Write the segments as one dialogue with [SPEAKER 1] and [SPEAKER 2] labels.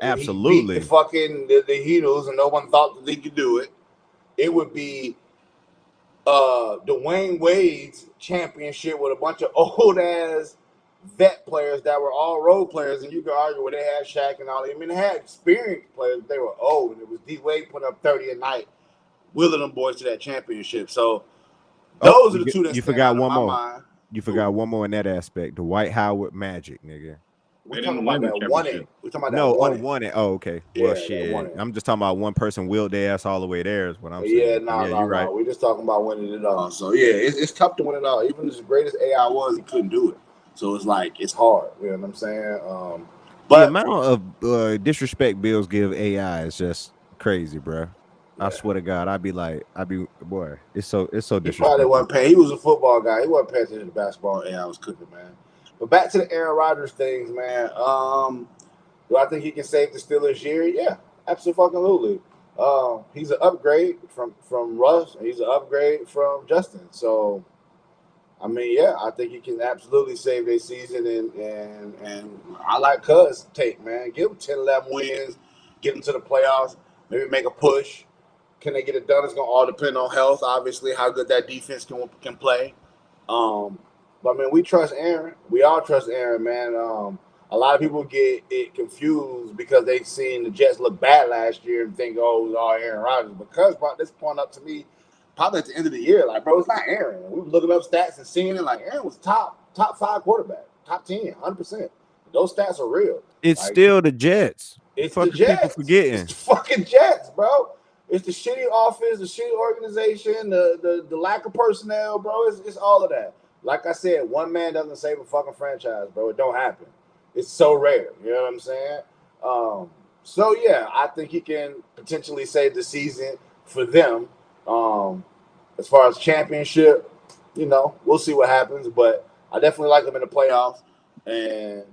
[SPEAKER 1] when he beat the
[SPEAKER 2] Absolutely.
[SPEAKER 1] fucking the Heatles and no one thought that they could do it. It would be Dwayne Wade's championship with a bunch of old ass vet players that were all role players, and you could argue where they had Shaq and all. I mean, they had experienced players, but they were old, and it was D Wade putting up 30 a night, willing them boys to that championship. So
[SPEAKER 2] Oh,
[SPEAKER 1] those are the two that
[SPEAKER 2] you
[SPEAKER 1] stand
[SPEAKER 2] forgot
[SPEAKER 1] out in
[SPEAKER 2] one
[SPEAKER 1] my
[SPEAKER 2] more.
[SPEAKER 1] mind.
[SPEAKER 2] You
[SPEAKER 1] Who
[SPEAKER 2] forgot one more in that aspect. The White Howard Magic, nigga.
[SPEAKER 1] we
[SPEAKER 3] They
[SPEAKER 1] talking
[SPEAKER 3] didn't
[SPEAKER 1] about
[SPEAKER 3] win the
[SPEAKER 1] that won
[SPEAKER 3] championship.
[SPEAKER 1] it. We talking about that
[SPEAKER 2] No,
[SPEAKER 1] won it.
[SPEAKER 2] one it. Oh, okay. Well,
[SPEAKER 1] Yeah, that won
[SPEAKER 2] shit.
[SPEAKER 1] it.
[SPEAKER 2] I'm just talking about one person wheeled their ass all the way there. Is what I'm
[SPEAKER 1] Yeah,
[SPEAKER 2] saying. So,
[SPEAKER 1] no,
[SPEAKER 2] yeah,
[SPEAKER 1] no,
[SPEAKER 2] you're right.
[SPEAKER 1] no. We're just talking about winning it all. So yeah, it's tough to win it all. Even as great as AI was, he couldn't do it. So it's like it's hard. You know what I'm saying?
[SPEAKER 2] The
[SPEAKER 1] But
[SPEAKER 2] amount of disrespect Bills give AI is just crazy, bro. I
[SPEAKER 1] yeah,
[SPEAKER 2] swear to God, I'd be boy. It's so
[SPEAKER 1] he probably
[SPEAKER 2] disrespectful.
[SPEAKER 1] wasn't paying. He was a football guy. He wasn't paying attention to basketball. AI was cooking, man. But back to the Aaron Rodgers things, man. Do I think he can save the Steelers year? Yeah, absolutely. He's an upgrade from Russ, and he's an upgrade from Justin. So I mean, yeah, I think he can absolutely save their season, and I like Cuz take, man. Give them 10, 11 wins, get them to the playoffs, maybe make a push. Can they get it done? It's gonna all depend on health, obviously, how good that defense can play. Um, but I mean, we trust Aaron. We all trust Aaron, man. A lot of people get it confused because they seen the Jets look bad last year and think, oh, it was all Aaron Rodgers. Because brought this point up to me probably at the end of the year, like, bro, it's not Aaron. We were looking up stats and seeing it, like, Aaron was top five quarterback, top 10, 100%. Those stats are real.
[SPEAKER 2] It's
[SPEAKER 1] Like,
[SPEAKER 2] still the Jets.
[SPEAKER 1] it's the
[SPEAKER 2] Fuck is people
[SPEAKER 1] Jets. It's
[SPEAKER 2] forgetting?
[SPEAKER 1] the fucking Jets, bro. It's the shitty office, the shitty organization, the lack of personnel, bro. It's all of that. Like I said, one man doesn't save a fucking franchise, bro. It don't happen. It's so rare. You know what I'm saying? So yeah, I think he can potentially save the season for them. Um, as far as championship, we'll see what happens. But I definitely like him in the playoffs. And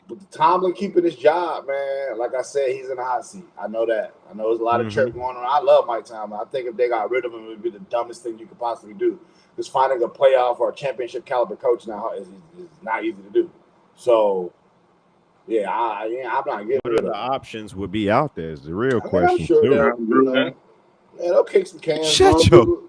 [SPEAKER 1] with Tomlin keeping his job, man, like I said, he's in the hot seat. I know that. I know there's a lot of
[SPEAKER 2] Hmm.
[SPEAKER 1] chirp going on. I love Mike Tomlin. I think if they got rid of him, it would be the dumbest thing you could possibly do. Just finding a playoff or a championship caliber coach now is not easy to do. So yeah, I'm not getting
[SPEAKER 2] What
[SPEAKER 1] rid of
[SPEAKER 2] other
[SPEAKER 1] him.
[SPEAKER 2] options would be out there? Is the real
[SPEAKER 1] I mean, I'm
[SPEAKER 2] question
[SPEAKER 1] sure
[SPEAKER 2] too.
[SPEAKER 3] Yeah,
[SPEAKER 1] they'll,
[SPEAKER 3] Gruden.
[SPEAKER 1] yeah, they'll kick some cans, bro.
[SPEAKER 2] Shut your.
[SPEAKER 1] People,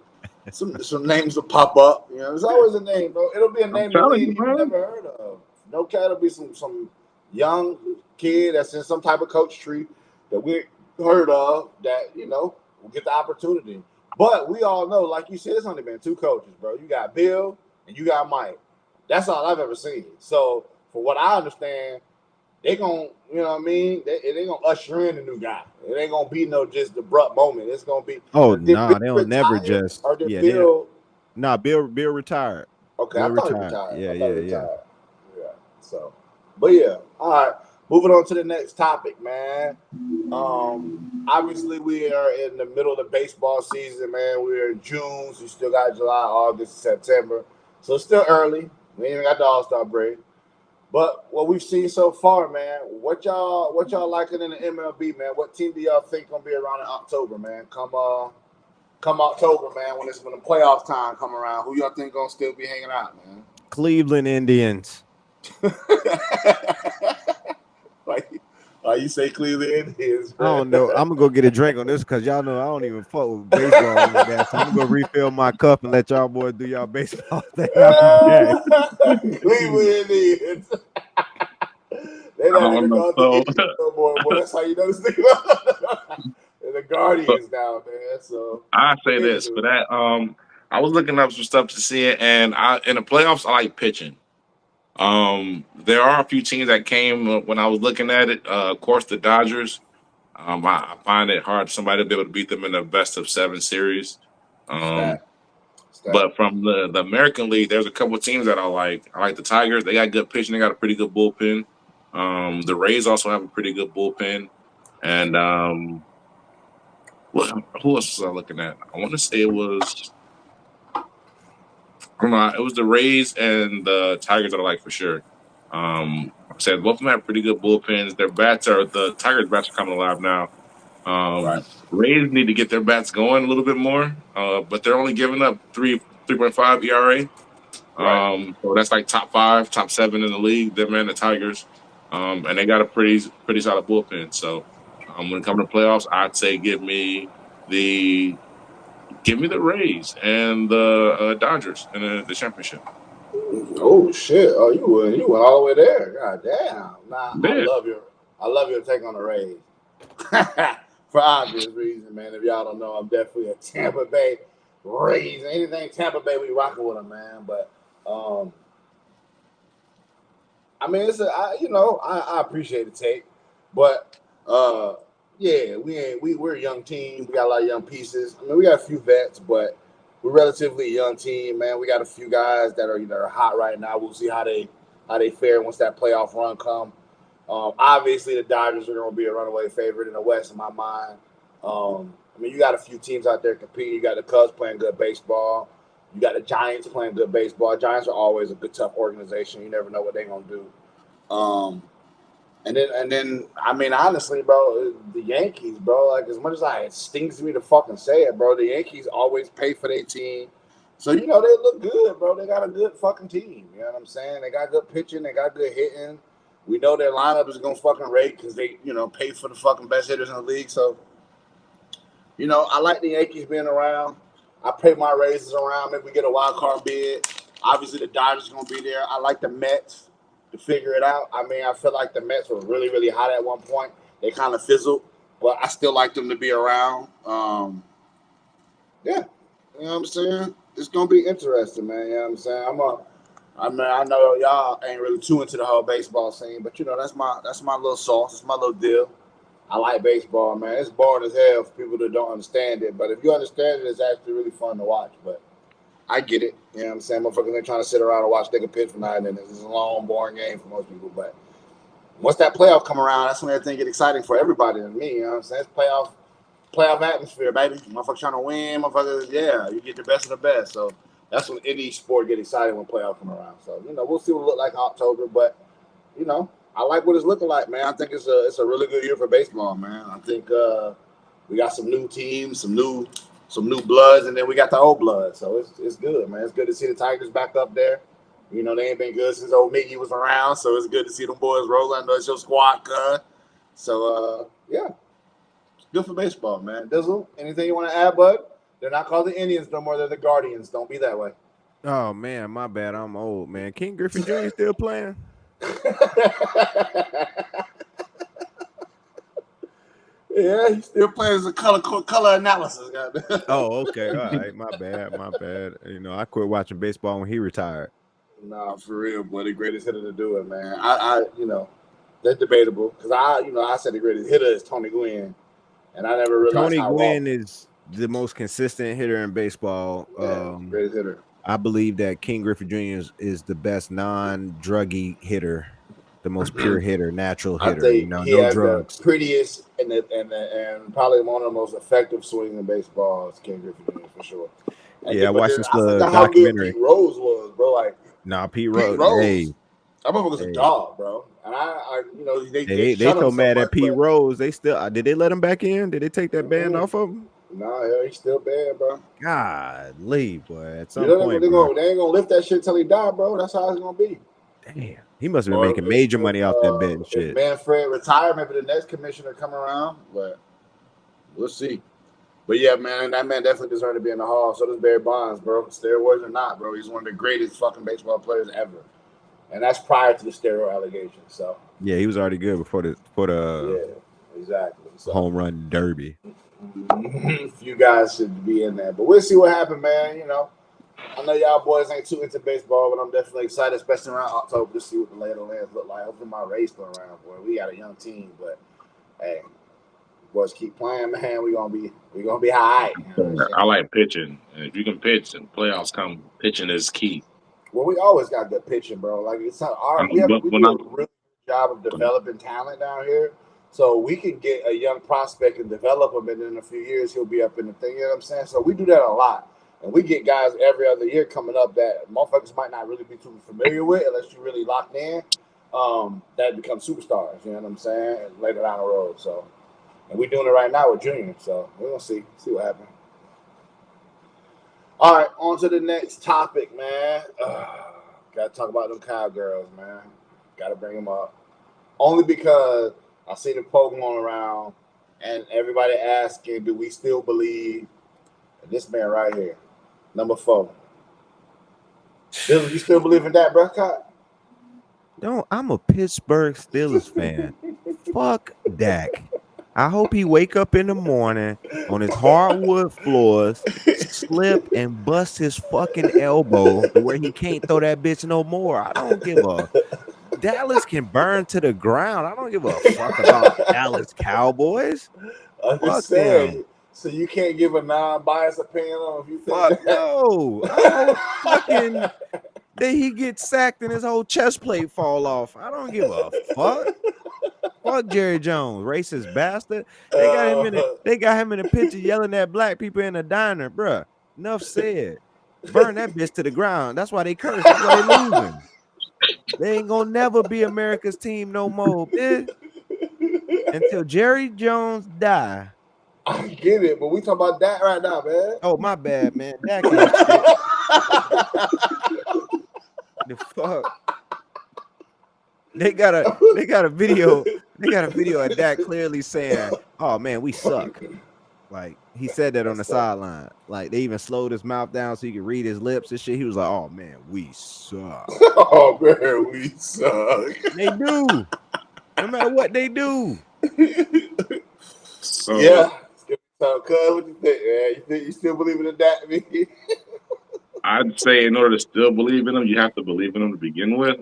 [SPEAKER 1] some names will pop up. There's always a name, bro. It'll be a
[SPEAKER 3] I'm
[SPEAKER 1] name in the
[SPEAKER 3] telling you,
[SPEAKER 1] league you've
[SPEAKER 3] man.
[SPEAKER 1] never heard of. No cat, it'll be some young kid that's in some type of coach tree that we heard of that will get the opportunity. But we all know, like you said, it's only been two coaches, bro. You got Bill and you got Mike. That's all I've ever seen. So, for what I understand, they gonna, what I mean? They gonna usher in the new guy. It ain't gonna be no just abrupt moment. It's gonna be.
[SPEAKER 2] Oh
[SPEAKER 1] Did Bill
[SPEAKER 2] nah, they'll never
[SPEAKER 1] retire
[SPEAKER 2] just.
[SPEAKER 1] or did
[SPEAKER 2] Yeah, they.
[SPEAKER 1] Bill?
[SPEAKER 2] Nah, Bill retired.
[SPEAKER 1] Okay, I
[SPEAKER 2] Bill
[SPEAKER 1] thought he
[SPEAKER 2] retired.
[SPEAKER 1] retired.
[SPEAKER 2] Yeah,
[SPEAKER 1] I thought
[SPEAKER 2] yeah,
[SPEAKER 1] he
[SPEAKER 2] yeah.
[SPEAKER 1] retired. Yeah. So, but yeah. All right. Moving on to the next topic, man. Obviously we are in the middle of the baseball season, man. We're in June, so you still got July, August, September. So it's still early. We ain't even got the All Star break. But what we've seen so far, man, what y'all liking in the MLB, man? What team do y'all think gonna be around in October, man? Come October, man, when the playoff time come around, who y'all think gonna still be hanging out, man?
[SPEAKER 2] Cleveland Indians.
[SPEAKER 1] like, you say Cleveland Indians,
[SPEAKER 2] I
[SPEAKER 1] man.
[SPEAKER 2] don't know. I'm gonna go get a drink on this because y'all know I don't even fuck with baseball like that. So I'm gonna go refill my cup and let y'all boys do y'all baseball thing. I'll be back.
[SPEAKER 1] Cleveland Indians. They
[SPEAKER 3] I
[SPEAKER 1] not
[SPEAKER 3] don't
[SPEAKER 1] even
[SPEAKER 3] know.
[SPEAKER 1] called the
[SPEAKER 3] So,
[SPEAKER 1] Indians no more, boy. That's how you know this thing. They're the
[SPEAKER 3] so
[SPEAKER 1] Guardians now, man. So,
[SPEAKER 3] I say this for
[SPEAKER 1] anywho,
[SPEAKER 3] that. I was looking up some stuff to see it, and I in the playoffs I like pitching. There are a few teams that came when I was looking at it. Of course, the Dodgers. I find it hard for somebody to be able to beat them in the best of seven series. Um,
[SPEAKER 1] stat, stat.
[SPEAKER 3] but from the American League, there's a couple of teams that I like. I like the Tigers. They got good pitching. They got a pretty good bullpen. The Rays also have a pretty good bullpen. And what, who else was I looking at? I want to say it was. I don't know. It was the Rays and the Tigers that I like for sure. Like I said both of them have pretty good bullpens. Their bats are the Tigers' bats are coming alive now.
[SPEAKER 1] Right,
[SPEAKER 3] Rays need to get their bats going a little bit more, but they're only giving up 3.5 ERA.
[SPEAKER 1] right.
[SPEAKER 3] So that's like top five, top seven in the league. Them and the Tigers. and they got a pretty solid bullpen. So when it comes to playoffs, I'd say the give me the Rays and the Dodgers in the championship.
[SPEAKER 1] Oh shit! Oh, you went all the way there. God damn! Nah,
[SPEAKER 3] Yeah.
[SPEAKER 1] I love your take on the Rays. For obvious reason, man. If y'all don't know, I'm definitely a Tampa Bay Rays. Anything Tampa Bay, we rocking with them, man. But I mean, I appreciate the take, but yeah, we're a young team. We got a lot of young pieces. I mean, we got a few vets, but we're relatively a young team, man. We got a few guys that are hot right now. We'll see how they fare once that playoff run come. Obviously, the Dodgers are going to be a runaway favorite in the West, in my mind. I mean, you got a few teams out there competing. You got the Cubs playing good baseball. You got the Giants playing good baseball. Giants are always a good, tough organization. You never know what they're going to do. And then, I mean, honestly, bro, the Yankees, bro, like as much as it stings me to fucking say it, bro, the Yankees always pay for their team. So, they look good, bro. They got a good fucking team. You know what I'm saying? They got good pitching. They got good hitting. We know their lineup is going to fucking rate because they, pay for the fucking best hitters in the league. So, I like the Yankees being around. I pray my Rays around. Maybe we get a wild card bid. Obviously, the Dodgers are going to be there. I like the Mets to figure it out. I mean, I feel like the Mets were really, really hot at one point. They kind of fizzled, but I still like them to be around. Yeah, you know what I'm saying? It's gonna be interesting, man. You know what I'm saying? I know y'all ain't really too into the whole baseball scene, but that's my little sauce. It's my little deal. I like baseball, man. It's boring as hell for people that don't understand it, but if you understand it, it's actually really fun to watch. But I get it. You know what I'm saying? Motherfuckers ain't trying to sit around and watch nigga pitch for 9 innings. It's a long, boring game for most people. But once that playoff come around, that's when everything get exciting for everybody and me. You know what I'm saying? It's playoff atmosphere, baby. Motherfuckers trying to win. Motherfuckers, yeah, you get the best of the best. So that's when any sport get excited when playoff come around. So we'll see what it look like in October. But I like what it's looking like, man. I think it's a really good year for baseball, man. I think we got some new teams, some new bloods, and then we got the old blood. So it's good, man. It's good to see the Tigers back up there. They ain't been good since old Mickey was around, so it's good to see them boys roll. I know it's your squad, cuz. So yeah, it's good for baseball, man. Dizzle, anything you want to add, bud? They're not called the Indians no more. They're the Guardians. Don't be that way.
[SPEAKER 2] Oh man, my bad. I'm old, man. King Griffin Jr. still playing?
[SPEAKER 1] Yeah, he still plays the color analysis. Goddamn.
[SPEAKER 2] Oh, okay. All right. My bad. My bad. I quit watching baseball when he retired.
[SPEAKER 1] Nah, for real, boy, the greatest hitter to do it, man. That's debatable because I said the greatest hitter is Tony Gwynn, and I never realized
[SPEAKER 2] Tony
[SPEAKER 1] how wrong.
[SPEAKER 2] Gwynn is the most consistent hitter in baseball.
[SPEAKER 1] Yeah, greatest hitter.
[SPEAKER 2] I believe that King Griffin Jr. is the best non-druggy hitter, the most pure hitter, natural
[SPEAKER 1] I
[SPEAKER 2] hitter.
[SPEAKER 1] think he
[SPEAKER 2] No
[SPEAKER 1] has the
[SPEAKER 2] drugs.
[SPEAKER 1] prettiest and probably one of the most effective swings in baseball is King Griffin Jr. for sure.
[SPEAKER 2] Yeah, I
[SPEAKER 1] But
[SPEAKER 2] watched
[SPEAKER 1] then
[SPEAKER 2] this
[SPEAKER 1] I forgot how good
[SPEAKER 2] documentary.
[SPEAKER 1] Pete Rose was, bro. Like
[SPEAKER 2] Nah, Pete
[SPEAKER 1] Pete
[SPEAKER 2] Rose.
[SPEAKER 1] Rose,
[SPEAKER 2] Hey,
[SPEAKER 1] that motherfucker's a
[SPEAKER 2] hey,
[SPEAKER 1] dog, bro. And they
[SPEAKER 2] they
[SPEAKER 1] shut him
[SPEAKER 2] so
[SPEAKER 1] so
[SPEAKER 2] mad
[SPEAKER 1] much,
[SPEAKER 2] at Pete
[SPEAKER 1] but
[SPEAKER 2] Rose. They still did they let him back in? Did they take that band
[SPEAKER 1] mm-mm.
[SPEAKER 2] off of him?
[SPEAKER 1] Nah, hell, he's still bad, bro.
[SPEAKER 2] God, leave, boy. At
[SPEAKER 1] You
[SPEAKER 2] some
[SPEAKER 1] know
[SPEAKER 2] point,
[SPEAKER 1] they
[SPEAKER 2] bro.
[SPEAKER 1] gonna they ain't gonna lift that shit till he die, bro. That's how it's gonna be.
[SPEAKER 2] Damn, he must have been
[SPEAKER 1] Or
[SPEAKER 2] making major money off that bet and
[SPEAKER 1] if
[SPEAKER 2] shit.
[SPEAKER 1] Manfred retire, maybe the next commissioner come around, but we'll see. But yeah, man, that man definitely deserved to be in the hall. So does Barry Bonds, bro. Steroids or not, bro. He's one of the greatest fucking baseball players ever. And that's prior to the steroid allegations. So
[SPEAKER 2] Yeah, he was already good before the
[SPEAKER 1] yeah, exactly. So
[SPEAKER 2] home run derby.
[SPEAKER 1] you guys should be in there. But we'll see what happens, man. I know y'all boys ain't too into baseball, but I'm definitely excited, especially around October, to see what the lay of the lands look like. Hopefully my Rays still around, boy. We got a young team, but hey, boys keep playing, man. We gonna be high.
[SPEAKER 3] I like pitching, and if you can pitch and playoffs come, pitching is key.
[SPEAKER 1] Well, we always got good pitching, bro. Like it's not our
[SPEAKER 3] But
[SPEAKER 1] we
[SPEAKER 3] when
[SPEAKER 1] do
[SPEAKER 3] I
[SPEAKER 1] a really good job of developing talent down here. So we can get a young prospect and develop him, and in a few years he'll be up in the thing. You know what I'm saying? So we do that a lot, and we get guys every other year coming up that motherfuckers might not really be too familiar with unless you really locked in. That become superstars. You know what I'm saying? Later down the road. So, and we're doing it right now with Junior. So we're gonna see what happens. All right, on to the next topic, man. Gotta talk about them cowgirls, man. Gotta bring them up. Only because I see the poll going around and everybody asking, do we still believe this man right here, number 4? You still believe in that, Prescott?
[SPEAKER 2] No, I'm a Pittsburgh Steelers fan. Fuck Dak. I hope he wake up in the morning on his hardwood floors, slip and bust his fucking elbow to where he can't throw that bitch no more. I don't give a Dallas can burn to the ground. I don't give a fuck about Dallas Cowboys.
[SPEAKER 1] I'm
[SPEAKER 2] Fuck
[SPEAKER 1] just saying.
[SPEAKER 2] them.
[SPEAKER 1] So you can't give a non-biased opinion on if you think
[SPEAKER 2] Fuck
[SPEAKER 1] that.
[SPEAKER 2] no. I hope fucking that he gets sacked and his whole chest plate fall off. I don't give a fuck. Fuck Jerry Jones, racist bastard. They got him in a picture yelling at black people in a diner, bruh. Enough said. Burn that bitch to the ground. That's why they curse. That's why they losing. They ain't gonna never be America's team no more, bitch. Until Jerry Jones die.
[SPEAKER 1] I get it, but we talking about that right now, man.
[SPEAKER 2] Oh, my bad, man. Dak ain't shit. The fuck. They got a video of Dak clearly saying, "Oh man, we suck." Like he said that on the sideline. Like they even slowed his mouth down so you could read his lips and shit. He was like, "Oh man, we suck."
[SPEAKER 1] Oh man, we suck.
[SPEAKER 2] They do. No matter what they do.
[SPEAKER 3] So
[SPEAKER 1] Yeah. So, cuz, what you think, man? You think you still believe in that? Me?
[SPEAKER 3] I'd say in order to still believe in him, you have to believe in him to begin with.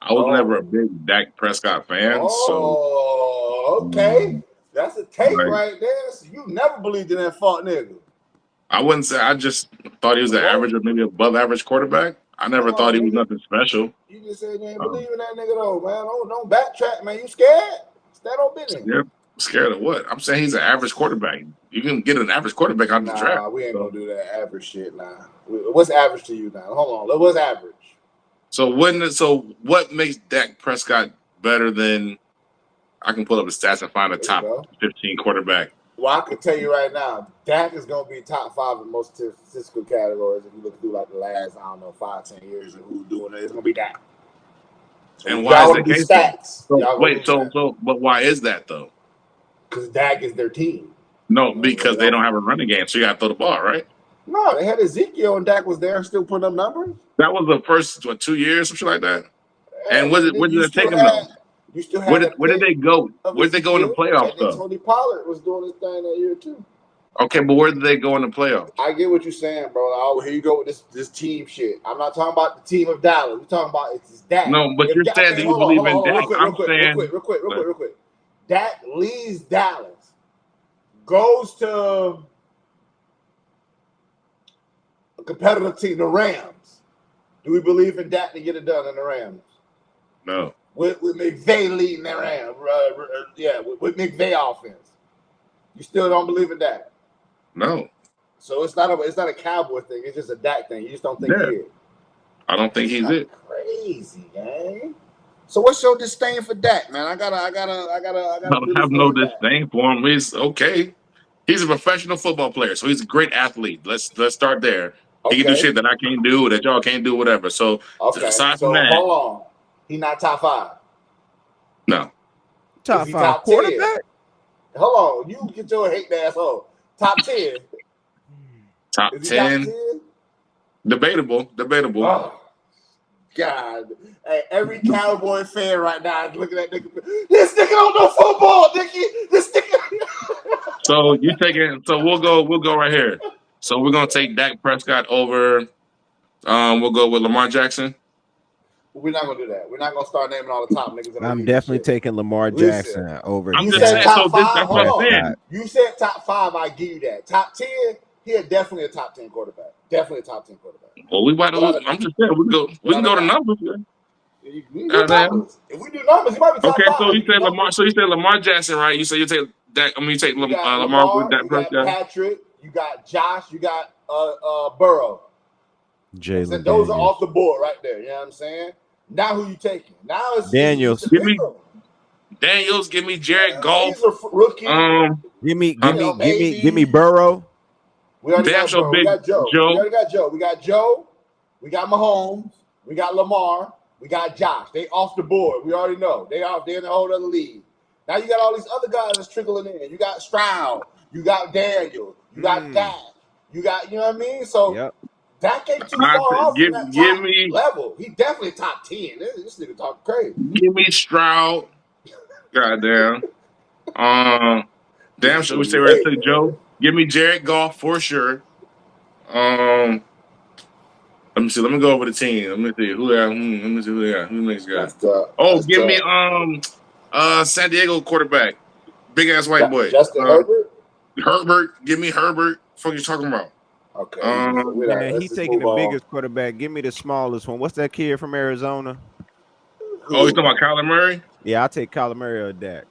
[SPEAKER 3] I was never a big Dak Prescott fan, so
[SPEAKER 1] Okay. That's a take
[SPEAKER 3] like,
[SPEAKER 1] right there. So you never believed in that fuck nigga.
[SPEAKER 3] I wouldn't say. I just thought he was an average or maybe above average quarterback. I never
[SPEAKER 1] Come
[SPEAKER 3] thought
[SPEAKER 1] on,
[SPEAKER 3] he was
[SPEAKER 1] nigga.
[SPEAKER 3] nothing special.
[SPEAKER 1] You just said you ain't believe in that nigga though, man. Don't backtrack, man. You scared? Stand on business.
[SPEAKER 3] Yeah, scared of what? I'm saying he's an average quarterback. You can get an average quarterback out of the draft.
[SPEAKER 1] Nah, we ain't gonna do that average shit now. What's average to you now? Hold on. What's average?
[SPEAKER 3] So what makes Dak Prescott better than I can pull up the stats and find a top 15 quarterback?
[SPEAKER 1] Well, I can tell you right now, Dak is going to be top 5 in most statistical categories. If you look through like the last, 5-10 years of who's doing it, it's going to be Dak. So
[SPEAKER 3] and why is the case?
[SPEAKER 1] Stats.
[SPEAKER 3] But why is that though?
[SPEAKER 1] Because Dak is their team.
[SPEAKER 3] No, because they don't have a running game, so you got to throw the ball, right?
[SPEAKER 1] No, they had Ezekiel and Dak was there and still putting up numbers.
[SPEAKER 3] That was the first 2 years, something like that. Yeah, and where did it take them though?
[SPEAKER 1] You still had
[SPEAKER 3] where did they go? Where did they go in the playoffs though?
[SPEAKER 1] Tony Pollard was doing his thing that year too.
[SPEAKER 3] Okay, but where did they go in the playoffs?
[SPEAKER 1] I get what you're saying, bro. Oh, here you go with this team shit. I'm not talking about the team of Dallas. We're talking about it's Dak.
[SPEAKER 3] No, but you're saying that you believe in Dak. I'm saying
[SPEAKER 1] real quick. Dak leaves Dallas, goes to a competitive team, the Rams. Do we believe in Dak to get it done in the Rams?
[SPEAKER 3] No.
[SPEAKER 1] With McVay leading the Rams, with McVay offense, you still don't believe in Dak?
[SPEAKER 3] No.
[SPEAKER 1] So it's not a Cowboy thing. It's just a Dak thing. You just don't think he is.
[SPEAKER 3] I don't think he's it.
[SPEAKER 1] Crazy, man. So what's your disdain for Dak, man? I gotta.
[SPEAKER 3] I don't have no disdain for him. He's okay. He's a professional football player, so he's a great athlete. Let's start there. Okay. He can do shit that I can't do, that y'all can't do, whatever. So aside from that,
[SPEAKER 1] hold on. He not top 5.
[SPEAKER 3] No.
[SPEAKER 2] Top 5 quarterback?
[SPEAKER 1] Hold on. You get your hate asshole. Top 10.
[SPEAKER 3] Top 10? Debatable.
[SPEAKER 1] Oh, God. Hey, every Cowboy fan right now is looking at nigga. This nigga don't know football, Nicky. This nigga.
[SPEAKER 3] So we'll go right here. So we're gonna take Dak Prescott over. We'll go with Lamar Jackson.
[SPEAKER 1] We're not gonna do that. We're not gonna start naming all the top niggas.
[SPEAKER 2] I'm definitely taking Lamar Jackson over.
[SPEAKER 3] I'm just saying. Top 5. That's what I'm saying.
[SPEAKER 1] You said top 5. I give you that. Top 10. He is definitely a top 10 quarterback. Definitely a top 10 quarterback.
[SPEAKER 3] Well, I'm just saying we can go to numbers.
[SPEAKER 1] If we do numbers, he might be top 5.
[SPEAKER 3] So you say Lamar. So you say Lamar Jackson, right? You say you take Dak. I mean, you take Lamar with that
[SPEAKER 1] Prescott. You got Patrick. You got Josh. You got Burrow.
[SPEAKER 2] Jalen.
[SPEAKER 1] Those are off the board right there. You know what I'm saying? Now who you taking? Now it's
[SPEAKER 2] Daniels.
[SPEAKER 3] Give me Jared Goff.
[SPEAKER 1] He's a rookie.
[SPEAKER 2] Give me Burrow.
[SPEAKER 1] We already got Burrow. We got Joe. We got Joe. We got Mahomes. We got Lamar. We got Josh. They off the board. We already know. They're in a whole other league. Now you got all these other guys that's trickling in. You got Stroud. You got Daniel. You got Dak. You got, you know what I mean? So Dak ain't too far off from that top level. He definitely top 10. This nigga talking crazy.
[SPEAKER 3] Give me Stroud. Goddamn. Damn, should we say where I took Joe? Give me Jared Goff for sure. Let me see. Let me go over the team. Let me see who they got. Let me see who they got. Who's the next guy? Give me San Diego quarterback, big ass white boy,
[SPEAKER 1] Justin Herbert.
[SPEAKER 3] Herbert. Give me Herbert. What are you talking about?
[SPEAKER 1] Okay.
[SPEAKER 2] Man, he's taking the biggest quarterback. Give me the smallest one. What's that kid from Arizona?
[SPEAKER 3] Oh, you talking about Kyler Murray?
[SPEAKER 2] Yeah, I'll take Kyler Murray or Dak.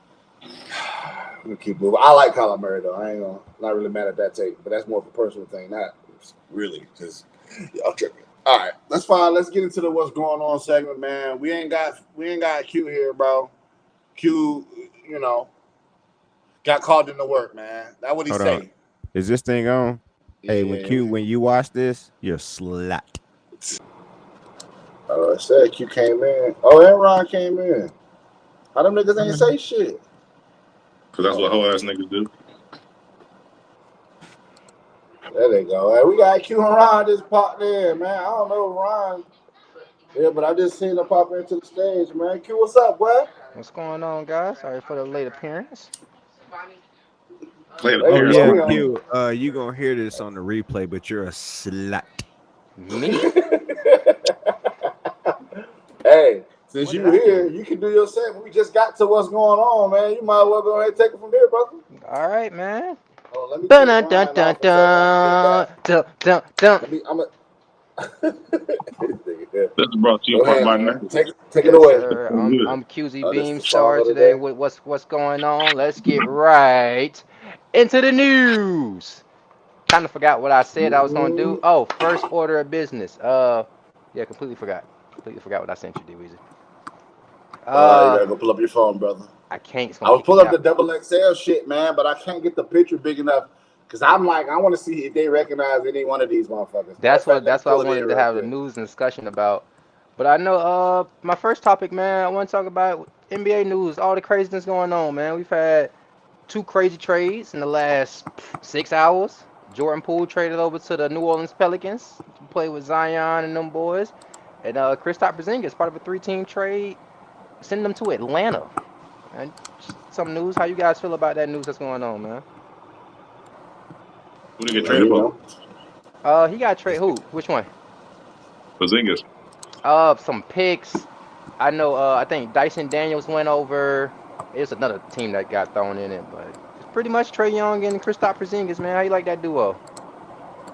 [SPEAKER 1] We'll keep moving. I like Kyler Murray though. I ain't not really mad at that take, but that's more of a personal thing, not really because y'all tripping. All right, that's fine. Let's get into the what's going on segment, man. We ain't got Q here, bro. Q, got called into work, man. That's what he say.
[SPEAKER 2] Is this thing on? Yeah. Hey, when you watch this, you're slut.
[SPEAKER 1] I said Q came in. Oh, and Ron came in. How them niggas ain't say shit?
[SPEAKER 3] Because that's what whole ass niggas do.
[SPEAKER 1] There they go. Hey, we got Q and Ron just popped in, man. I don't know Ron. Yeah, but I just seen him pop into the stage, man. Q, what's up, boy?
[SPEAKER 4] What's going on, guys? Sorry for the late appearance.
[SPEAKER 2] Q, you gonna hear this on the replay, but you're a slut.
[SPEAKER 4] Me?
[SPEAKER 1] Hey, since you're here, you can do your set. We just got to what's going on, man. You might as well go ahead and take it from here, brother.
[SPEAKER 4] All right, man.
[SPEAKER 1] Oh, let me take Ryan off
[SPEAKER 3] That's brought to you by Nike.
[SPEAKER 1] Take it away.
[SPEAKER 4] Sir. I'm QZ Beam Star today with what's going on. Let's get right into the news. Kind of forgot what I said I was gonna do. Oh, first order of business. Yeah, completely forgot. Completely forgot what I sent you, DeeWheezy.
[SPEAKER 1] You gotta go pull up your phone, brother.
[SPEAKER 4] I can't.
[SPEAKER 1] I was pulling up the double XL shit, man, but I can't get the picture big enough because I'm like, I want to see if they recognize any one of these motherfuckers.
[SPEAKER 4] That's what I wanted to have a news and discussion about. But I know my first topic, man, I want to talk about NBA news, all the craziness going on, man. We've had 2 crazy trades in the last 6 hours. Jordan Poole traded over to the New Orleans Pelicans to play with Zion and them boys. And Kristaps Porzingis, part of a 3-team trade, sending them to Atlanta. And some news. How you guys feel about that news that's going on, man?
[SPEAKER 3] Who did he get traded
[SPEAKER 4] for? He got traded. Who? Which one?
[SPEAKER 3] Porzingis.
[SPEAKER 4] Some picks. I know. I think Dyson Daniels went over. It's another team that got thrown in it, but it's pretty much Trae Young and Kristaps Porzingis, man. How you like that duo?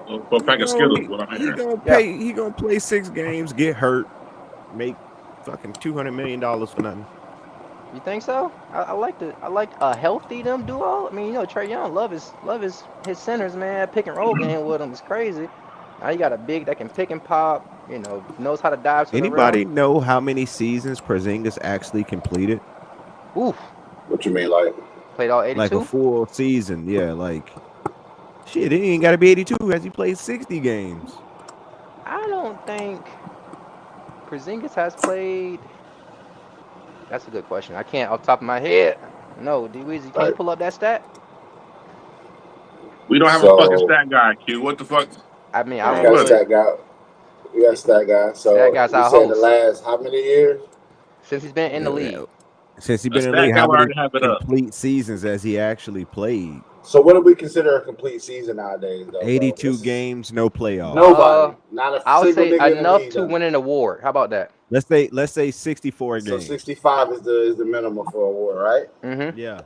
[SPEAKER 3] Well, pack of Skittles. What I'm hearing.
[SPEAKER 2] He gonna play 6 games, get hurt, make fucking $200 million for nothing.
[SPEAKER 4] You think so? I like a healthy them duo. I mean, Trae Young love his centers, man. Pick and roll game with him is crazy. Now you got a big that can pick and pop. Knows how to dive to the rim.
[SPEAKER 2] Anybody know how many seasons Porzingis actually completed?
[SPEAKER 4] Oof.
[SPEAKER 1] What you mean, like
[SPEAKER 4] played all 82?
[SPEAKER 2] Like a full season, yeah. Like shit, it ain't got to be 82 as he played 60 games.
[SPEAKER 4] I don't think Porzingis has played. That's a good question. I can't off the top of my head. No, DeeWeezy, can you pull up that stat?
[SPEAKER 3] We don't have a fucking stat guy, Q. What the fuck?
[SPEAKER 4] I mean,
[SPEAKER 1] we got a stat guy. We got a stat guy. So
[SPEAKER 4] that guy's our host.
[SPEAKER 1] The last how many years?
[SPEAKER 4] Since he's been in the league.
[SPEAKER 2] Since he's been in the league, how many complete seasons has he actually played?
[SPEAKER 1] So what do we consider a complete season nowadays, though?
[SPEAKER 2] 82 games, no playoffs.
[SPEAKER 1] Nobody. Not a
[SPEAKER 4] I would
[SPEAKER 1] single
[SPEAKER 4] say
[SPEAKER 1] nigga
[SPEAKER 4] enough
[SPEAKER 1] in the
[SPEAKER 4] to win an award. How about that?
[SPEAKER 2] Let's say 64 games.
[SPEAKER 1] So 65 is the minimum for award, right?
[SPEAKER 4] Mm-hmm.
[SPEAKER 2] Yeah.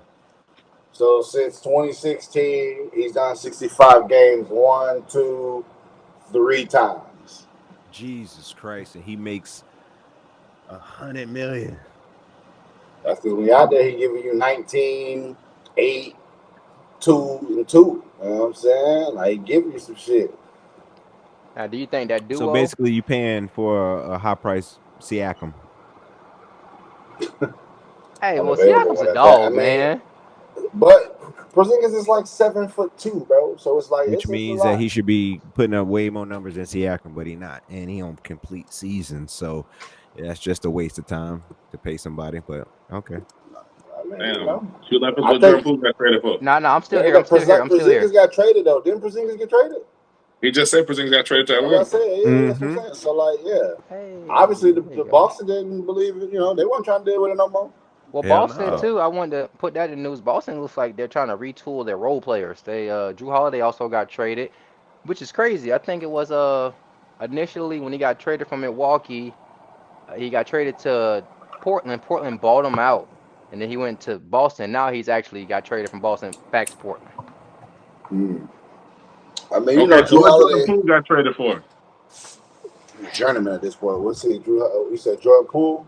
[SPEAKER 1] So since 2016, he's done 65 games 1, 2, 3 times.
[SPEAKER 2] Jesus Christ, and he makes $100 million.
[SPEAKER 1] That's because when you're out there, he giving you 19, 8, 2, and 2. You know what I'm saying? Like, he giving you some shit.
[SPEAKER 4] Now, do you think that duo?
[SPEAKER 2] So basically, you paying for a high price Siakam.
[SPEAKER 4] Hey, well, Siakam's a dog, man.
[SPEAKER 1] But Porzingis is like 7'2", bro. So it's like
[SPEAKER 2] which means that he should be putting up way more numbers than Siakam, but he not, and he on complete season. So Yeah, it's just a waste of time to pay somebody, but okay.
[SPEAKER 1] I mean, you
[SPEAKER 3] Damn.
[SPEAKER 1] know,
[SPEAKER 3] Shoot, that's
[SPEAKER 1] I
[SPEAKER 3] what Jordan
[SPEAKER 1] think
[SPEAKER 3] Poole got traded for.
[SPEAKER 4] Nah, I'm still
[SPEAKER 1] they
[SPEAKER 4] here. I'm
[SPEAKER 1] got
[SPEAKER 4] still here. I'm still here.
[SPEAKER 1] Porzingis got traded though. Didn't Porzingis get traded?
[SPEAKER 3] He just said Porzingis got traded to
[SPEAKER 1] That's what I
[SPEAKER 3] Atlanta.
[SPEAKER 1] said. Yeah, that's what I'm
[SPEAKER 2] Mm-hmm.
[SPEAKER 1] saying. So like, yeah,
[SPEAKER 4] Hey,
[SPEAKER 1] obviously
[SPEAKER 4] there you
[SPEAKER 1] the
[SPEAKER 4] go.
[SPEAKER 1] Boston didn't believe it. You know, they weren't trying to deal with it no more.
[SPEAKER 4] Well,
[SPEAKER 2] Hell
[SPEAKER 4] Boston
[SPEAKER 2] no.
[SPEAKER 4] too. I wanted to put that in news. Boston looks like they're trying to retool their role players. They Drew Holiday also got traded, which is crazy. I think it was initially when he got traded from Milwaukee, he got traded to Portland. Portland bought him out, and then he went to Boston. Now he's actually got traded from Boston back to Portland.
[SPEAKER 1] Hmm. I mean, you know,
[SPEAKER 3] Okay, so
[SPEAKER 1] Drew
[SPEAKER 3] what Jordan
[SPEAKER 1] Holiday,
[SPEAKER 3] Poole got traded for?
[SPEAKER 1] he's a journeyman at this point. Let's see, you said Jordan Poole.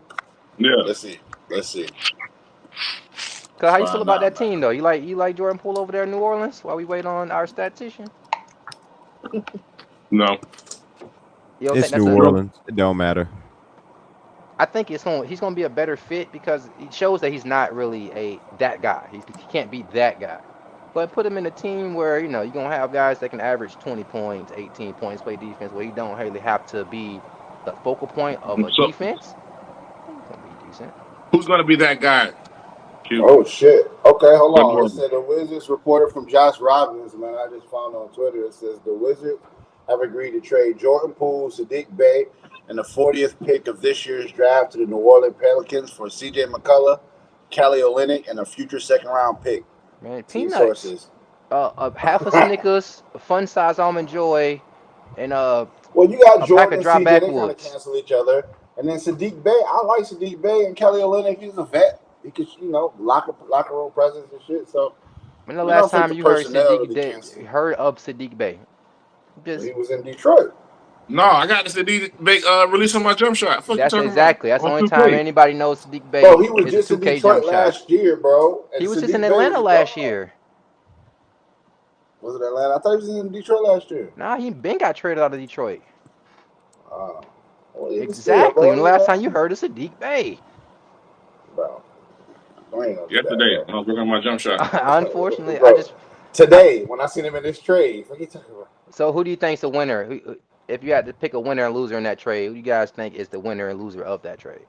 [SPEAKER 3] Yeah.
[SPEAKER 1] Let's see. Let's see.
[SPEAKER 4] Cause
[SPEAKER 1] Let's
[SPEAKER 4] how you feel
[SPEAKER 1] find
[SPEAKER 4] about
[SPEAKER 1] out,
[SPEAKER 4] that
[SPEAKER 1] man.
[SPEAKER 4] team though? You like Jordan Poole over there in New Orleans while we wait on our statistician?
[SPEAKER 3] No.
[SPEAKER 4] You don't think
[SPEAKER 2] It's
[SPEAKER 4] that's
[SPEAKER 2] New
[SPEAKER 4] a?
[SPEAKER 3] No.
[SPEAKER 2] Orleans. It don't matter.
[SPEAKER 4] I think he's gonna be a better fit because it shows that he's not really that guy. He can't be that guy. But put him in a team where you're gonna have guys that can average 20 points, 18 points, play defense, where you don't really have to be the focal point of a
[SPEAKER 3] So
[SPEAKER 4] defense. I think he's gonna be decent.
[SPEAKER 3] who's going to be that guy, Q?
[SPEAKER 1] Oh shit. Okay, hold
[SPEAKER 3] For
[SPEAKER 1] on. It
[SPEAKER 3] Jordan.
[SPEAKER 1] said the Wizards reported from Josh Robbins, man. I just found on Twitter. It says the Wizards have agreed to trade Jordan Poole, Sadiq Bey, and the 40th pick of this year's draft to the New Orleans Pelicans for CJ McCullough, Kelly Olynyk, and a future second round pick.
[SPEAKER 4] Man,
[SPEAKER 1] See
[SPEAKER 4] peanuts.
[SPEAKER 1] sources.
[SPEAKER 4] Half a Snickers, a fun size almond joy, and
[SPEAKER 1] Well, you got
[SPEAKER 4] a pack
[SPEAKER 1] Jordan
[SPEAKER 4] of
[SPEAKER 1] and
[SPEAKER 4] dry
[SPEAKER 1] CJ. They kind of
[SPEAKER 4] backwoods.
[SPEAKER 1] cancel each other. And then Sadiq Bey, I like Sadiq Bey and Kelly Olynyk. He's a vet. He could, locker room presence and shit. So,
[SPEAKER 4] When the
[SPEAKER 1] I
[SPEAKER 4] last
[SPEAKER 1] don't think
[SPEAKER 4] time
[SPEAKER 1] the
[SPEAKER 4] you heard
[SPEAKER 1] personnel
[SPEAKER 4] Sadiq
[SPEAKER 1] really cancel.
[SPEAKER 4] heard of Sadiq Bey?
[SPEAKER 1] He
[SPEAKER 4] Just
[SPEAKER 1] was in Detroit.
[SPEAKER 3] No, I got this releasing my jump shot. Fuck you
[SPEAKER 4] that's
[SPEAKER 3] talking about?
[SPEAKER 4] exactly. That's the
[SPEAKER 3] On
[SPEAKER 4] only time
[SPEAKER 3] 2K.
[SPEAKER 4] anybody knows Sadiq
[SPEAKER 1] Bro,
[SPEAKER 4] Bey
[SPEAKER 1] he was
[SPEAKER 4] is the
[SPEAKER 1] just in
[SPEAKER 4] 2K
[SPEAKER 1] Detroit
[SPEAKER 4] jump shot.
[SPEAKER 1] last year, bro. And
[SPEAKER 4] He was just in
[SPEAKER 1] Sadiq Bey was
[SPEAKER 4] Atlanta
[SPEAKER 1] a
[SPEAKER 4] last
[SPEAKER 1] dog.
[SPEAKER 4] year.
[SPEAKER 1] Was it Atlanta? I thought he was in Detroit last year.
[SPEAKER 4] Nah, he been got traded out of Detroit.
[SPEAKER 1] Uh, well, even still,
[SPEAKER 4] Exactly.
[SPEAKER 1] bro,
[SPEAKER 4] When the last time you heard of Sadiq Bey?
[SPEAKER 1] bro, I ain't gonna do that,
[SPEAKER 3] Yesterday,
[SPEAKER 1] bro.
[SPEAKER 3] I was working on my jump shot.
[SPEAKER 4] Unfortunately,
[SPEAKER 1] Bro, today when I seen him in this trade, what you talking about?
[SPEAKER 4] So who do you think's the winner? If you had to pick a winner and loser in that trade, who do you guys think is the winner and loser of that trade?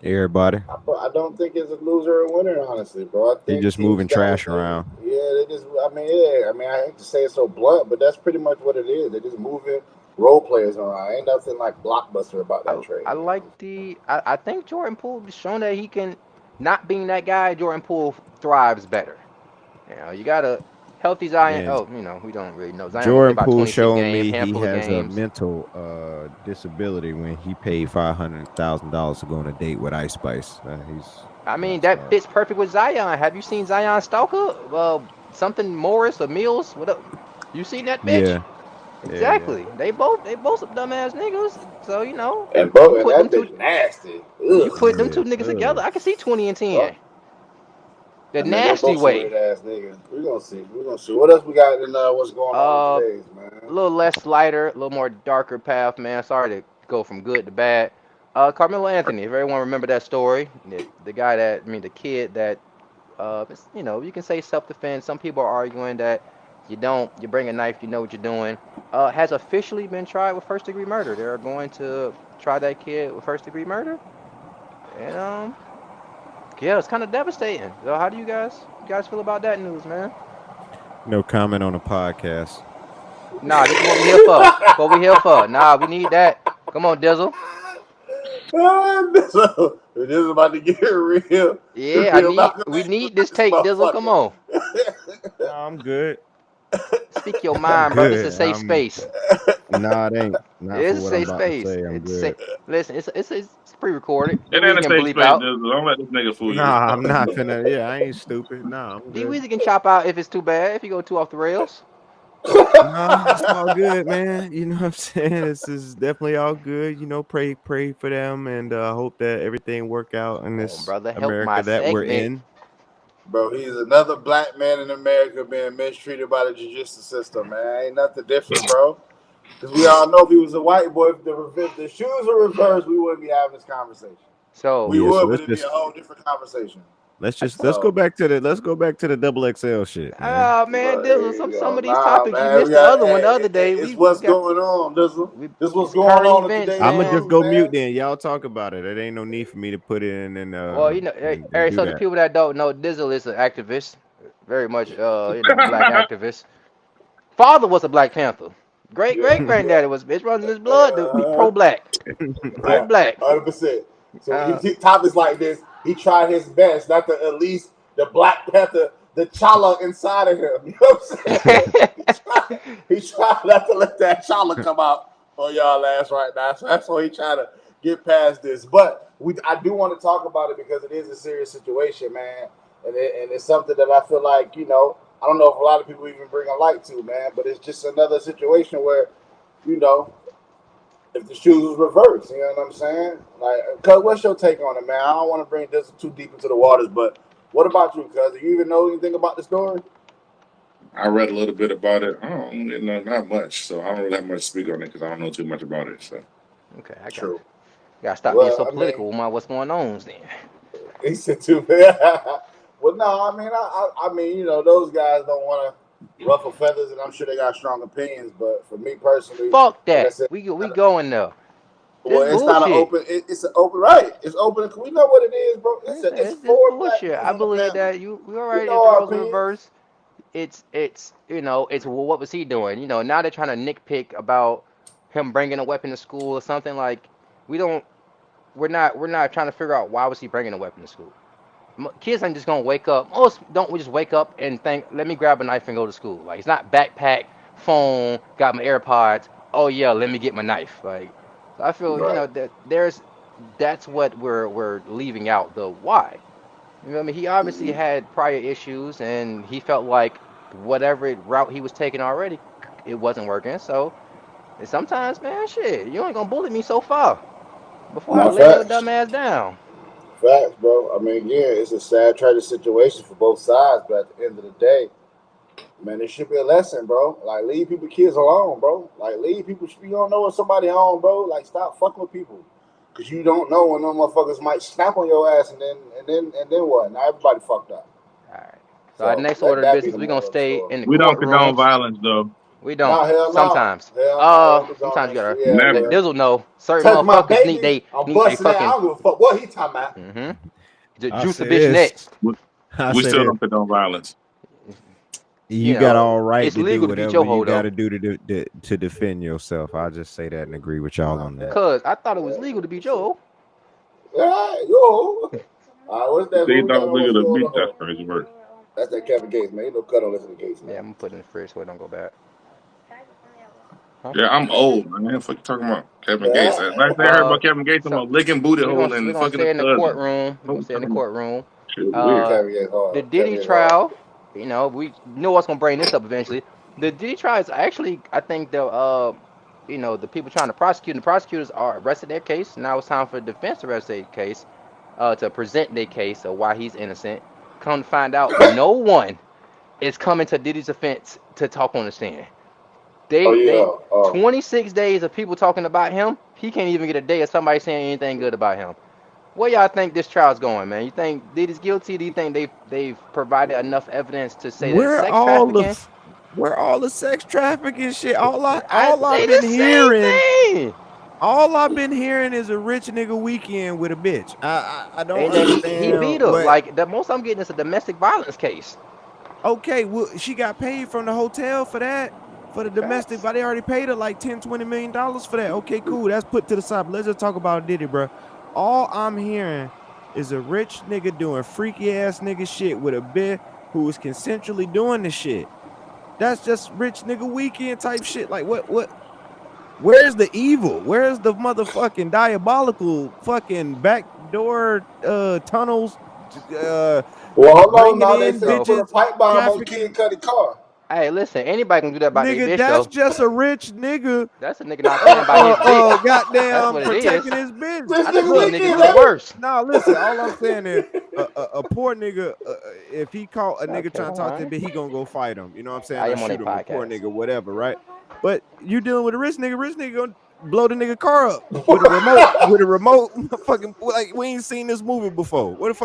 [SPEAKER 2] Everybody.
[SPEAKER 1] I don't think it's a loser or winner, honestly, bro. I
[SPEAKER 2] They
[SPEAKER 1] think
[SPEAKER 2] just
[SPEAKER 1] teams
[SPEAKER 2] moving
[SPEAKER 1] got what
[SPEAKER 2] trash
[SPEAKER 1] they.
[SPEAKER 2] around.
[SPEAKER 1] Yeah, they just. I mean, yeah. I mean, I hate to say it so blunt, but that's pretty much what it is. They're just moving role players around. Ain't nothing like blockbuster about that
[SPEAKER 4] I
[SPEAKER 1] trade.
[SPEAKER 4] like I think Jordan Poole has shown that he can, not being that guy. Jordan Poole thrives better. You got a healthy Zion.
[SPEAKER 2] Man,
[SPEAKER 4] Oh, we don't really know. Zion only played
[SPEAKER 2] Jordan
[SPEAKER 4] about
[SPEAKER 2] Poole
[SPEAKER 4] 26
[SPEAKER 2] showed
[SPEAKER 4] games,
[SPEAKER 2] me he
[SPEAKER 4] handful of
[SPEAKER 2] has a
[SPEAKER 4] games.
[SPEAKER 2] mental disability when he paid $500,000 to go on a date with Ice Spice. He's
[SPEAKER 4] I
[SPEAKER 2] not
[SPEAKER 4] mean, that
[SPEAKER 2] smart.
[SPEAKER 4] fits perfect with Zion. Have you seen Zion Stalker? Something Morris or Mills? What up? You seen that bitch?
[SPEAKER 2] Yeah, yeah.
[SPEAKER 4] Exactly. They both some dumbass niggas. So
[SPEAKER 1] And
[SPEAKER 4] you
[SPEAKER 1] bro, and
[SPEAKER 4] put them
[SPEAKER 1] that
[SPEAKER 4] two
[SPEAKER 1] bitch nasty.
[SPEAKER 4] you
[SPEAKER 1] Ugh.
[SPEAKER 4] put them two
[SPEAKER 2] Yeah.
[SPEAKER 4] niggas together.
[SPEAKER 2] Ugh.
[SPEAKER 4] I can see 20 and
[SPEAKER 1] Fuck.
[SPEAKER 4] 10. The
[SPEAKER 1] I mean, they
[SPEAKER 4] nasty
[SPEAKER 1] both some weird
[SPEAKER 4] way.
[SPEAKER 1] ass niggas. We're gonna see. We're gonna see. What else we got in what's going on in
[SPEAKER 4] Uh,
[SPEAKER 1] today's
[SPEAKER 4] a
[SPEAKER 1] man?
[SPEAKER 4] little less lighter, a little more darker path, man. Sorry to go from good to bad. Carmelo Anthony. If everyone remember that story, the guy the kid that you can say self-defense. Some people are arguing that you don't. You bring a knife, you know what you're doing. Has officially been tried with first-degree murder. They're going to try that kid with first-degree murder, and yeah, it's kind of devastating. So, how do you guys feel about that news, man?
[SPEAKER 2] No comment on the podcast.
[SPEAKER 4] Nah, this is what we here for. What we here for? Nah, we need that. Come on, Dizzle.
[SPEAKER 1] This is about to get real.
[SPEAKER 4] Yeah,
[SPEAKER 1] Real Malcolm
[SPEAKER 4] we
[SPEAKER 1] X
[SPEAKER 4] need
[SPEAKER 1] with
[SPEAKER 4] this
[SPEAKER 1] this
[SPEAKER 4] take, Dizzle. Come
[SPEAKER 1] motherfucker.
[SPEAKER 4] on.
[SPEAKER 2] No, I'm good.
[SPEAKER 4] Speak your
[SPEAKER 2] I'm
[SPEAKER 4] mind, bro. This is a
[SPEAKER 2] good.
[SPEAKER 4] safe space.
[SPEAKER 2] Nah, it ain't. Not for
[SPEAKER 4] It's a
[SPEAKER 2] what I'm
[SPEAKER 4] safe
[SPEAKER 2] about to
[SPEAKER 4] space.
[SPEAKER 2] say. I'm
[SPEAKER 4] It's safe.
[SPEAKER 2] good.
[SPEAKER 4] Listen, it's pre-recorded.
[SPEAKER 3] It ain't
[SPEAKER 4] DeeWeezy
[SPEAKER 3] a
[SPEAKER 4] can
[SPEAKER 3] safe
[SPEAKER 4] bleep
[SPEAKER 3] space,
[SPEAKER 4] out.
[SPEAKER 3] dude. Don't let this nigga fool you.
[SPEAKER 2] Nah, I'm not finna. Yeah, I ain't stupid. Nah, I'm good.
[SPEAKER 4] DeeWeezy can chop out if it's too bad. If you go too off the rails.
[SPEAKER 2] Nah, it's all good, man. You know what I'm saying? This is definitely all good. Pray for them and hope that everything work out in
[SPEAKER 4] Come on,
[SPEAKER 2] this
[SPEAKER 4] brother. Help my
[SPEAKER 2] America that we're
[SPEAKER 4] segment.
[SPEAKER 2] in.
[SPEAKER 1] Bro, he's another black man in America being mistreated by the judicial system, man. Ain't nothing different, bro. Because we all know if he was a white boy, if the shoes were reversed, we wouldn't be having this conversation.
[SPEAKER 4] So
[SPEAKER 1] We
[SPEAKER 2] Yeah, so
[SPEAKER 1] would, but
[SPEAKER 2] let's
[SPEAKER 1] it'd be a
[SPEAKER 2] just
[SPEAKER 1] whole different conversation.
[SPEAKER 2] Let's go back to the double XL shit, man.
[SPEAKER 4] Oh man, Dizzle, some of these
[SPEAKER 1] Nah,
[SPEAKER 4] topics
[SPEAKER 1] man,
[SPEAKER 4] you missed the other one the other day.
[SPEAKER 1] It's
[SPEAKER 4] We
[SPEAKER 1] what's
[SPEAKER 4] got
[SPEAKER 1] going on, Dizzle. This what's
[SPEAKER 4] it's
[SPEAKER 1] going
[SPEAKER 4] current
[SPEAKER 1] on in
[SPEAKER 4] events,
[SPEAKER 1] today's
[SPEAKER 2] I'ma
[SPEAKER 4] man.
[SPEAKER 2] just
[SPEAKER 1] news,
[SPEAKER 2] go
[SPEAKER 1] man.
[SPEAKER 2] mute then. Y'all talk about it. It ain't no need for me to put it in and
[SPEAKER 4] Well, you know,
[SPEAKER 2] and
[SPEAKER 4] Eric,
[SPEAKER 2] do
[SPEAKER 4] so the
[SPEAKER 2] that.
[SPEAKER 4] people that don't know, Dizzle is an activist, very much, black activist. Father was a Black Panther. Great
[SPEAKER 1] Yeah,
[SPEAKER 4] great
[SPEAKER 1] yeah.
[SPEAKER 4] granddaddy was. It runs in his blood to be pro-black,
[SPEAKER 1] Yeah,
[SPEAKER 4] pro-black.
[SPEAKER 1] 100%. So when
[SPEAKER 4] Uh,
[SPEAKER 1] he topics like this, he tried his best not to at least the Black Panther, the Chala inside of him. You know what I'm saying? He tried not to let that Chala come out on y'all ass right now. So that's why he trying to get past this. But I do want to talk about it because it is a serious situation, man. And it's something that I feel like, I don't know if a lot of people even bring a light to, man, but it's just another situation where, you know, if the shoes was reversed, you know what I'm saying? Like, cuz, what's your take on it, man? I don't want to bring this too deep into the waters, but what about you, cuz? Do you even know anything about the story?
[SPEAKER 3] I read a little bit about it. I don't know, not much, so I don't really have much to speak on it because I don't know too much about it. So
[SPEAKER 4] okay, I got
[SPEAKER 1] True.
[SPEAKER 4] gotta stop being so
[SPEAKER 1] Well, I mean,
[SPEAKER 4] political with my what's going on then.
[SPEAKER 1] he said too. Well, no, I mean, I mean, those guys don't want to ruffle feathers, and I'm sure they got strong opinions. But for me personally,
[SPEAKER 4] Fuck
[SPEAKER 1] like I
[SPEAKER 4] that.
[SPEAKER 1] said,
[SPEAKER 4] We going there. This
[SPEAKER 1] well, it's not an
[SPEAKER 4] bullshit.
[SPEAKER 1] open. It's an open, right? It's open. We know what it is, bro. It's
[SPEAKER 4] It's
[SPEAKER 1] four black
[SPEAKER 4] bullshit.
[SPEAKER 1] dudes
[SPEAKER 4] I
[SPEAKER 1] on the
[SPEAKER 4] believe
[SPEAKER 1] panel.
[SPEAKER 4] that you are
[SPEAKER 1] We
[SPEAKER 4] right. If
[SPEAKER 1] know
[SPEAKER 4] the
[SPEAKER 1] our
[SPEAKER 4] roles
[SPEAKER 1] opinions.
[SPEAKER 4] reversed, it's well, what was he doing? Now they're trying to nitpick about him bringing a weapon to school or something like. We don't. We're not trying to figure out why was he bringing a weapon to school. Kids ain't just gonna wake up. Most don't we just wake up and think, let me grab a knife and go to school. Like it's not backpack, phone, got my AirPods. Oh yeah, let me get my knife. Like so I feel
[SPEAKER 1] Right.
[SPEAKER 4] that that's what we're leaving out the why. I mean? He obviously
[SPEAKER 1] Mm-hmm.
[SPEAKER 4] had prior issues and he felt like whatever route he was taking already, it wasn't working. So and sometimes, man, shit, you ain't gonna bully me so far before I
[SPEAKER 1] Not
[SPEAKER 4] lay your
[SPEAKER 1] facts.
[SPEAKER 4] dumb ass down.
[SPEAKER 1] Facts, bro. I mean, yeah, it's a sad, tragic situation for both sides, but at the end of the day, man, it should be a lesson, bro. Like, leave people, kids alone, bro. Like, leave people. You don't know what somebody home, bro. Like, stop fucking with people, cause you don't know when them motherfuckers might snap on your ass, and then what? Now everybody fucked up.
[SPEAKER 4] All right. So our
[SPEAKER 1] So
[SPEAKER 4] next
[SPEAKER 1] let
[SPEAKER 4] order of
[SPEAKER 1] that be
[SPEAKER 4] business,
[SPEAKER 1] the
[SPEAKER 4] we're gonna
[SPEAKER 1] moral of the
[SPEAKER 4] stay
[SPEAKER 1] story.
[SPEAKER 4] in the
[SPEAKER 3] we don't condone
[SPEAKER 4] courtrooms.
[SPEAKER 3] violence, though.
[SPEAKER 4] We don't.
[SPEAKER 1] Nah, hell no,
[SPEAKER 4] Sometimes.
[SPEAKER 1] hell no. We don't condone
[SPEAKER 4] Sometimes
[SPEAKER 1] that
[SPEAKER 4] you
[SPEAKER 1] shit.
[SPEAKER 4] gotta
[SPEAKER 1] Yeah,
[SPEAKER 4] let
[SPEAKER 3] Never.
[SPEAKER 1] well,
[SPEAKER 4] Dizzle know certain
[SPEAKER 1] touch my
[SPEAKER 4] motherfuckers need
[SPEAKER 1] babies,
[SPEAKER 4] they
[SPEAKER 1] I'm
[SPEAKER 4] need they
[SPEAKER 1] busting that. I
[SPEAKER 4] fucking
[SPEAKER 1] don't give a fuck what he talking about.
[SPEAKER 4] mm-hmm. To
[SPEAKER 2] I
[SPEAKER 4] juice a
[SPEAKER 2] say
[SPEAKER 4] bitch neck.
[SPEAKER 2] this.
[SPEAKER 3] We,
[SPEAKER 2] I
[SPEAKER 3] we
[SPEAKER 2] say
[SPEAKER 3] still
[SPEAKER 2] this.
[SPEAKER 3] don't condone violence.
[SPEAKER 2] You got all right
[SPEAKER 4] It's
[SPEAKER 2] to do
[SPEAKER 4] legal to beat
[SPEAKER 2] whatever
[SPEAKER 4] your
[SPEAKER 2] you
[SPEAKER 4] hoe
[SPEAKER 2] got
[SPEAKER 4] though.
[SPEAKER 2] to do to defend yourself. I'll just say that and agree with y'all
[SPEAKER 1] Nah,
[SPEAKER 2] on that.
[SPEAKER 1] facts.
[SPEAKER 4] Cause I thought it was
[SPEAKER 1] Yeah,
[SPEAKER 4] legal to beat your
[SPEAKER 1] 100%.
[SPEAKER 4] hoe.
[SPEAKER 1] Yeah, yo. All right, what's
[SPEAKER 3] You
[SPEAKER 1] that?
[SPEAKER 3] say
[SPEAKER 1] What
[SPEAKER 3] you
[SPEAKER 1] we got
[SPEAKER 3] don't
[SPEAKER 1] on?
[SPEAKER 3] legal
[SPEAKER 1] What's
[SPEAKER 3] to
[SPEAKER 1] going
[SPEAKER 3] beat, that's
[SPEAKER 1] on?
[SPEAKER 3] crazy work.
[SPEAKER 1] That's that Kevin Gates, man. Ain't no cut on listen to Gates,
[SPEAKER 4] Yeah,
[SPEAKER 1] man.
[SPEAKER 4] I'm gonna put it in the fridge so it don't go bad. Huh?
[SPEAKER 3] Yeah, I'm old, man. What the fuck you talking about? Kevin Gates.
[SPEAKER 1] Yeah.
[SPEAKER 3] Last thing I heard
[SPEAKER 4] Uh,
[SPEAKER 3] about Kevin Gates, I'm
[SPEAKER 4] so
[SPEAKER 3] about licking booty
[SPEAKER 4] we're
[SPEAKER 3] hole
[SPEAKER 4] gonna we're
[SPEAKER 3] and
[SPEAKER 4] gonna
[SPEAKER 3] fucking his
[SPEAKER 4] stay in the
[SPEAKER 3] cousin.
[SPEAKER 4] courtroom. We're
[SPEAKER 3] What
[SPEAKER 4] gonna
[SPEAKER 3] we
[SPEAKER 4] stay in the
[SPEAKER 3] talking about?
[SPEAKER 4] courtroom.
[SPEAKER 3] Shit,
[SPEAKER 1] Yeah,
[SPEAKER 3] weird.
[SPEAKER 4] Uh,
[SPEAKER 1] Kevin Gates
[SPEAKER 4] the
[SPEAKER 1] hard. Kevin
[SPEAKER 4] Diddy
[SPEAKER 1] Gates hard.
[SPEAKER 4] trial. We know what's gonna bring this up eventually. The Diddy trial is actually, I think the people trying to prosecute and the prosecutors are arrested their case. Now it's time for the defense to arrest their case, to present their case of why he's innocent. Come to find out, no one is coming to Diddy's defense to talk on the stand.
[SPEAKER 1] Oh
[SPEAKER 4] They
[SPEAKER 1] yeah. Oh.
[SPEAKER 4] 26 days of people talking about him. He can't even get a day of somebody saying anything good about him. Where y'all think this trial's going, man? You think Diddy's guilty? Do you think they've provided enough evidence to say that it's
[SPEAKER 2] Where
[SPEAKER 4] sex
[SPEAKER 2] all the
[SPEAKER 4] trafficking?
[SPEAKER 2] where all the sex trafficking shit? All I
[SPEAKER 4] I
[SPEAKER 2] all I've
[SPEAKER 4] say
[SPEAKER 2] been
[SPEAKER 4] the same
[SPEAKER 2] hearing,
[SPEAKER 4] thing.
[SPEAKER 2] all I've been hearing is a rich nigga weekend with a bitch. I don't
[SPEAKER 4] And that he beat
[SPEAKER 2] understand
[SPEAKER 4] her.
[SPEAKER 2] what.
[SPEAKER 4] Like the most I'm getting is a domestic violence case.
[SPEAKER 2] Okay, well, she got paid from the hotel for that, for the domestic,
[SPEAKER 4] Facts.
[SPEAKER 2] but they already paid her like $10-20 million for that. Okay, cool. That's put to the side. But let's just talk about Diddy, bro. All I'm hearing is a rich nigga doing freaky ass nigga shit with a bitch who is consensually doing the shit. That's just rich nigga weekend type shit. Like what? Where's the evil? Where's the motherfucking diabolical fucking backdoor tunnels
[SPEAKER 1] Well, hold on.
[SPEAKER 2] bringing
[SPEAKER 1] Now they
[SPEAKER 2] in
[SPEAKER 1] say he
[SPEAKER 4] So
[SPEAKER 1] put a
[SPEAKER 2] bitches,
[SPEAKER 1] pipe bomb on Kid
[SPEAKER 2] trafficking?
[SPEAKER 1] Cudi car.
[SPEAKER 4] hey, listen, anybody can do that about their
[SPEAKER 2] Nigga,
[SPEAKER 4] bitch
[SPEAKER 2] that's
[SPEAKER 4] though.
[SPEAKER 2] just a rich nigga
[SPEAKER 4] That's a nigga not playing by his bitch. That's
[SPEAKER 2] goddamn
[SPEAKER 4] what it is.
[SPEAKER 2] protecting his bitch.
[SPEAKER 1] Rich
[SPEAKER 4] I think
[SPEAKER 1] nigga
[SPEAKER 4] these
[SPEAKER 2] Look,
[SPEAKER 4] niggas
[SPEAKER 1] weekend,
[SPEAKER 4] do
[SPEAKER 2] look.
[SPEAKER 4] worse.
[SPEAKER 2] Now listen, all I'm saying is a poor nigga, if he caught a nigga
[SPEAKER 4] Okay,
[SPEAKER 2] trying to
[SPEAKER 4] don't
[SPEAKER 2] talk to him,
[SPEAKER 4] worry.
[SPEAKER 2] he gonna go fight him. You know what I'm saying?
[SPEAKER 4] I
[SPEAKER 2] Or
[SPEAKER 4] am on a
[SPEAKER 2] shoot him, a poor
[SPEAKER 4] podcast.
[SPEAKER 2] nigga, whatever, right? But you dealing with a rich nigga gonna blow the nigga car up with a remote, fucking like we ain't seen this movie before. What the fuck?